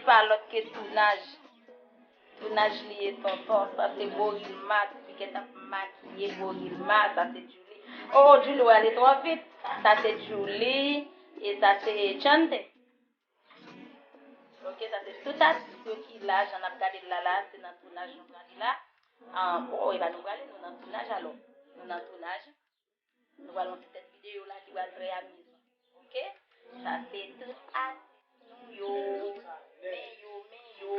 pas l'autre que tournage. Tournage lié tonton, ça c'est Borilma, qui est maquillé Borilma, ça c'est Julie. Oh, Julie, elle est trop vite. Ça c'est Julie et ça c'est Chante. Ok, ça c'est tout à ce qui là, j'en ai regardé là, c'est dans le tournage, nous regardons là. Oh, il va nous regarder, nous dans le tournage alors. Nous dans le tournage. Nous allons faire cette vidéo là qui va être très amusante. Ok? Ça c'est tout à nous yo. Mais yo.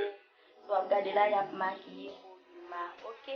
So, regardez là, il y a maquillé Borilma. Ok?